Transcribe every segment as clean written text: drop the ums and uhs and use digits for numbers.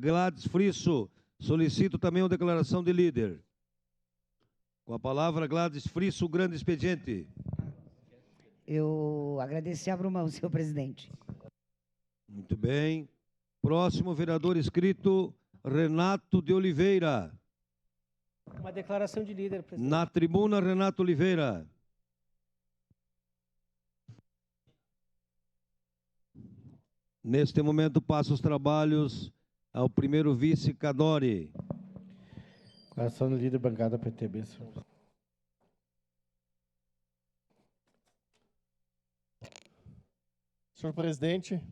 Gladys Frisso. Solicito também uma declaração de líder. Com a palavra, Gladys Frisso, grande expediente. Eu agradeci a mão, senhor presidente. Muito bem. Próximo vereador inscrito, Renato de Oliveira. Uma declaração de líder, presidente. Na tribuna, Renato Oliveira. Neste momento, passo os trabalhos ao primeiro vice, Cadore. Declaração do líder, bancada PTB, senhor. Senhor presidente,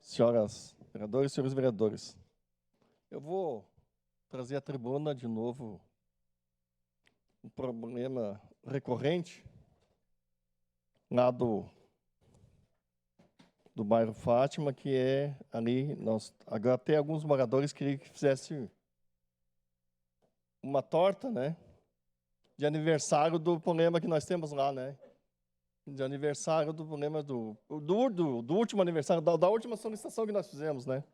senhoras vereadoras e senhores vereadores, eu vou trazer à tribuna de novo um problema recorrente lá do bairro Fátima, que é ali, agora até alguns moradores queriam que fizesse uma torta, né, de aniversário do problema que nós temos lá, né, de aniversário do problema do último aniversário, da última solicitação que nós fizemos, né.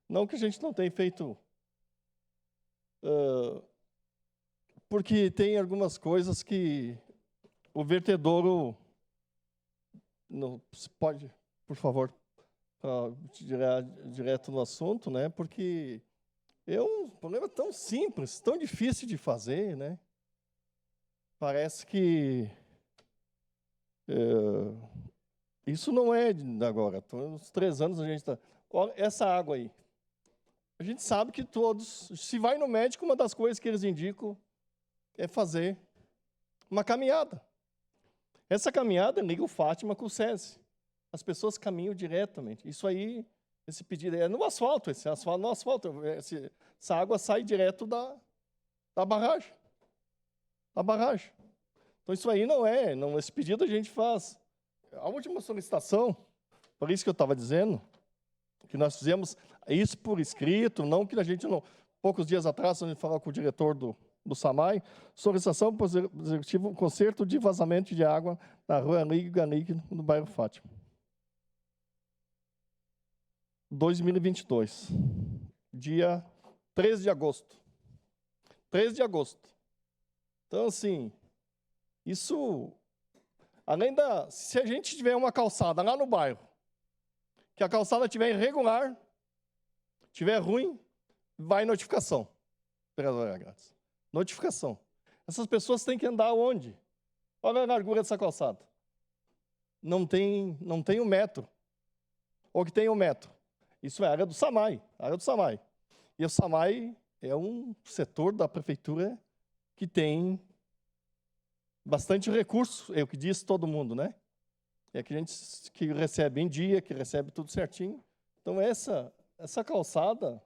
Não que a gente não tenha feito, porque tem algumas coisas que o vertedouro, não, se pode, por favor, direto no assunto, né, porque é um problema tão simples, tão difícil de fazer, né. Parece que isso não é de agora. Uns 3 anos a gente está... Olha essa água aí. A gente sabe que todos... Se vai no médico, uma das coisas que eles indicam é fazer uma caminhada. Essa caminhada liga o Fátima com o SESI. As pessoas caminham diretamente. Isso aí, esse pedido é no asfalto. Esse asfalto no asfalto. Essa água sai direto da barragem. Da barragem. Então, isso aí não, esse pedido a gente faz. A última solicitação, por isso que eu estava dizendo, que nós fizemos isso por escrito, não que a gente não... Poucos dias atrás, a gente falou com o diretor do SAMAI, solicitação para o executivo, conserto de vazamento de água na rua Ganique, no bairro Fátima. 2022, dia 13 de agosto. 13 de agosto. Então, assim... Isso, além se a gente tiver uma calçada lá no bairro, que a calçada estiver irregular, estiver ruim, vai notificação. Vereadora Gladys. Notificação. Essas pessoas têm que andar onde? Olha a largura dessa calçada. Não tem 1 metro. Ou que tem 1 metro. Isso é a área do SAMAI. Área do SAMAI. E o SAMAI é um setor da prefeitura que tem bastante recurso, é o que diz todo mundo, né? É que a gente que recebe em dia, que recebe tudo certinho. Então, essa calçada,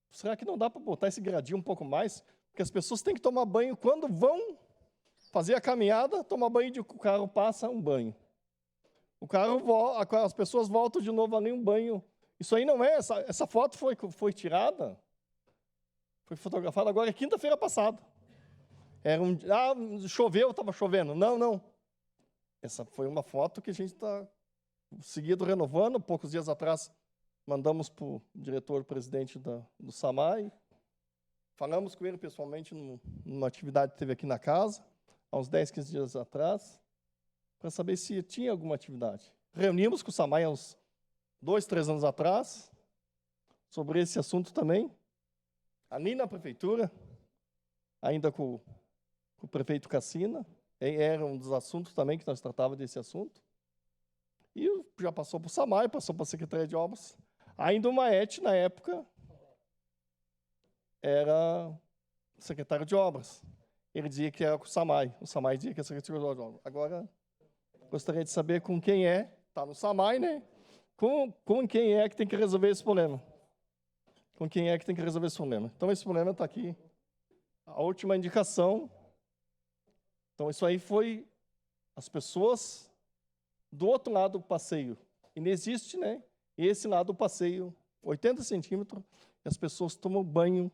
será que não dá para botar esse gradil um pouco mais? Porque as pessoas têm que tomar banho quando vão fazer a caminhada, tomar banho, o carro passa um banho. O carro volta, as pessoas voltam de novo ali um banho. Isso aí não é, essa foto foi tirada, foi fotografada agora, é quinta-feira passada. Choveu, estava chovendo. Não. Essa foi uma foto que a gente está seguido renovando. Poucos dias atrás, mandamos para o diretor-presidente do SAMAI. Falamos com ele pessoalmente numa atividade que teve aqui na casa, há uns 10, 15 dias atrás, para saber se tinha alguma atividade. Reunimos com o SAMAI há uns 2, 3 anos atrás, sobre esse assunto também. Ali na prefeitura, ainda com o prefeito Cassina, era um dos assuntos também que nós tratávamos desse assunto. E já passou para o SAMAI, passou para a Secretaria de Obras. Ainda o Maete, na época, era secretário de Obras. Ele dizia que era com o SAMAI dizia que era secretário de Obras. Agora, gostaria de saber com quem está no SAMAI, né? Com quem é que tem que resolver esse problema. Com quem é que tem que resolver esse problema. Então, esse problema está aqui. A última indicação. Então, isso aí foi as pessoas do outro lado do passeio. E não existe, né? E esse lado do passeio, 80 centímetros, e as pessoas tomam banho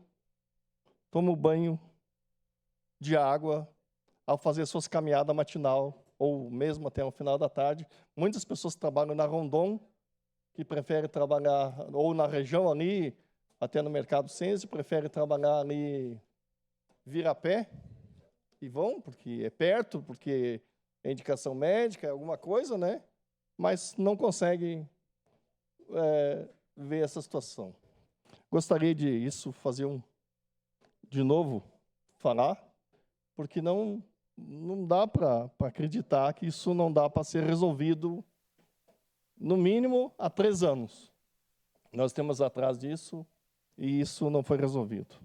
de água ao fazer suas caminhadas matinal ou mesmo até o final da tarde. Muitas pessoas trabalham na Rondon, que preferem trabalhar ou na região ali, até no Mercado Sense, preferem trabalhar ali Virapé, e vão, porque é perto, porque é indicação médica, é alguma coisa, né? Mas não conseguem ver essa situação. Gostaria de de novo, falar, porque não dá para acreditar que isso não dá para ser resolvido, no mínimo, há 3 anos. Nós temos atrás disso e isso não foi resolvido.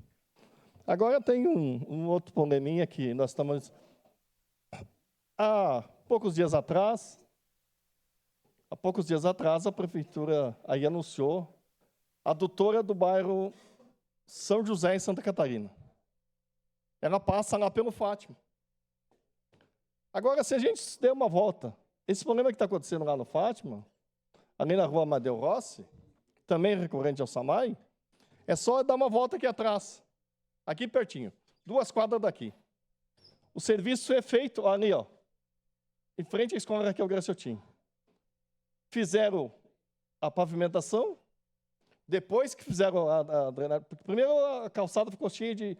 Agora tem um outro probleminha que nós estamos... Há poucos dias atrás, a prefeitura aí anunciou a adutora do bairro São José, em Santa Catarina. Ela passa lá pelo Fátima. Agora, se a gente der uma volta, esse problema que está acontecendo lá no Fátima, ali na rua Amadeu Rossi, também recorrente ao SAMAI, é só dar uma volta aqui atrás, aqui pertinho, 2 quadras daqui. O serviço é feito ali, ó, em frente à escola Raquel Graciotin. Fizeram a pavimentação, depois que fizeram a drenagem, primeiro a calçada ficou cheia de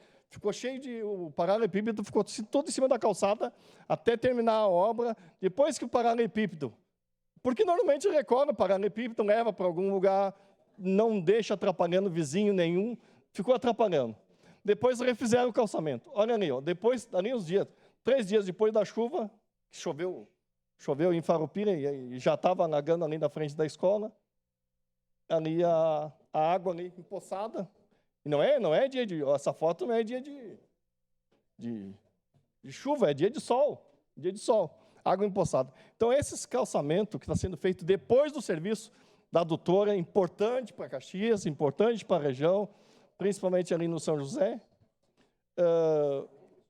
o paralelepípedo ficou todo em cima da calçada até terminar a obra. Depois que o paralelepípedo, porque normalmente recorre o paralelepípedo, leva para algum lugar, não deixa atrapalhando vizinho nenhum, ficou atrapalhando. Depois refizeram o calçamento. Olha ali, ó, depois, ali uns dias, 3 dias depois da chuva, que choveu em Farroupilha e já estava alagando ali na frente da escola, ali a água ali empoçada. E não é dia de... Essa foto não é dia de chuva, é dia de sol. Água empoçada. Então, esse calçamento que está sendo feito depois do serviço da adutora é importante para Caxias, importante para a região, principalmente ali no São José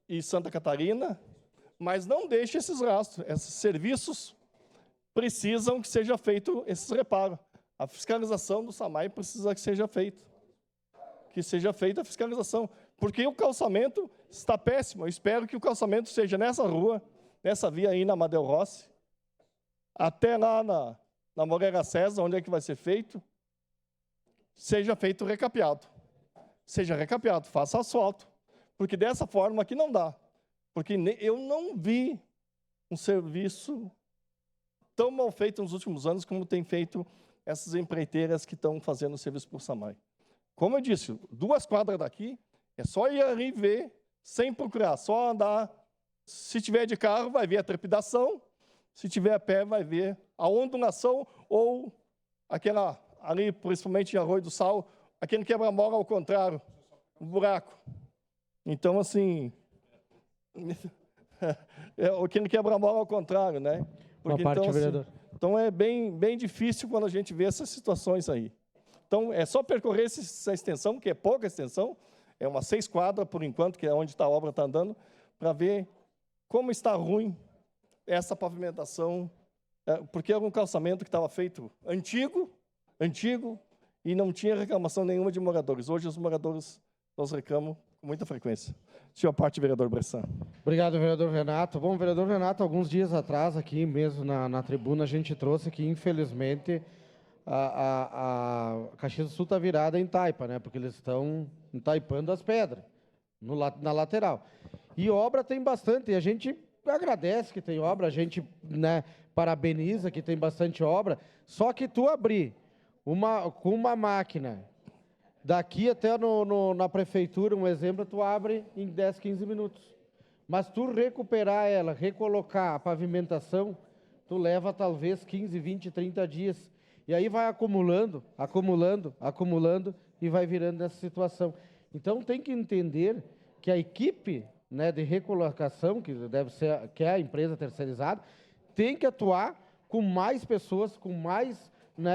e Santa Catarina, mas não deixe esses rastros. Esses serviços precisam que seja feito esses reparos. A fiscalização do SAMAI precisa que seja feita. Que seja feita a fiscalização, porque o calçamento está péssimo. Eu espero que o calçamento seja nessa rua, nessa via aí na Amadeu Rossi, até lá na Moreira César, onde é que vai ser feito, seja feito recapeado. Seja recapeado, faça asfalto, porque dessa forma aqui não dá. Porque eu não vi um serviço tão mal feito nos últimos anos como tem feito essas empreiteiras que estão fazendo o serviço por SAMAI. Como eu disse, 2 quadras daqui, é só ir ali ver, sem procurar, só andar. Se tiver de carro, vai ver a trepidação, se tiver a pé, vai ver a ondulação ou aquela, ali, principalmente em Arroio do Sal, aquele quebra-mola ao contrário, um buraco. Então, assim, aquele quebra-mola ao contrário, né? Porque, uma parte, então, vereador. Assim, então, é bem difícil quando a gente vê essas situações aí. Então, é só percorrer essa extensão, que é pouca extensão, é umas 6 quadras, por enquanto, que é onde a obra está andando, para ver como está ruim essa pavimentação, porque era um calçamento que estava feito antigo, e não tinha reclamação nenhuma de moradores. Hoje, os moradores nos reclamam com muita frequência. Senhor parte, vereador Bressan. Obrigado, vereador Renato. Bom, vereador Renato, alguns dias atrás, aqui mesmo na tribuna, a gente trouxe que, infelizmente, a Caxias do Sul está virada em taipa, né? Porque eles estão entaipando as pedras na lateral. E obra tem bastante, e a gente agradece que tem obra, a gente, né, parabeniza que tem bastante obra, só que tu abrir com uma máquina daqui até na prefeitura, um exemplo, tu abre em 10, 15 minutos. Mas tu recuperar ela, recolocar a pavimentação, tu leva talvez 15, 20, 30 dias. E aí vai acumulando, e vai virando essa situação. Então, tem que entender que a equipe, né, de recolocação, que é a empresa terceirizada, tem que atuar com mais pessoas, com mais, né,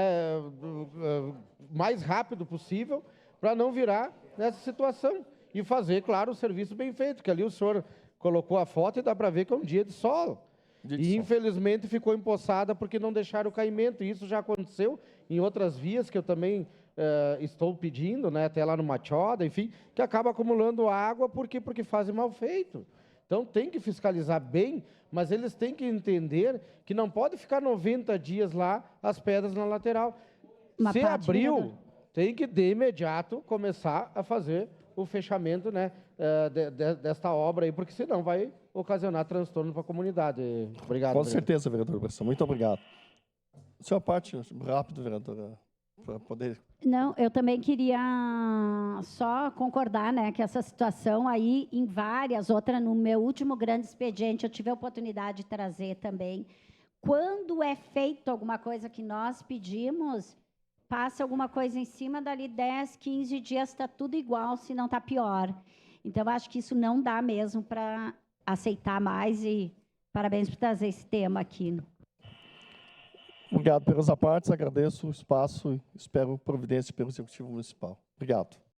mais rápido possível, para não virar nessa situação. E fazer, claro, o serviço bem feito, que ali o senhor colocou a foto e dá para ver que é um dia de sol. Infelizmente, ficou empoçada porque não deixaram o caimento. E isso já aconteceu em outras vias que eu também estou pedindo, né, até lá no Machoda, enfim, que acaba acumulando água porque fazem mal feito. Então, tem que fiscalizar bem mas eles têm que entender que não pode ficar 90 dias lá as pedras na lateral. Uma Se parte, abriu, vereador. tem que de imediato começar a fazer o fechamento, né, desta obra aí, porque senão vai ocasionar transtorno para a comunidade. Obrigado. Com vereador. certeza, vereador Bressan. Muito obrigado. Senhor Pátio, rápido, vereadora, para poder... Não, eu também queria só concordar, né, que essa situação aí, em várias outras, no meu último grande expediente, eu tive a oportunidade de trazer também. Quando é feito alguma coisa que nós pedimos, passa alguma coisa em cima, dali 10, 15 dias está tudo igual, se não está pior. Então, eu acho que isso não dá mesmo para aceitar mais e parabéns por trazer esse tema aqui. Obrigado pelas partes, agradeço o espaço e espero providência pelo Executivo Municipal. Obrigado.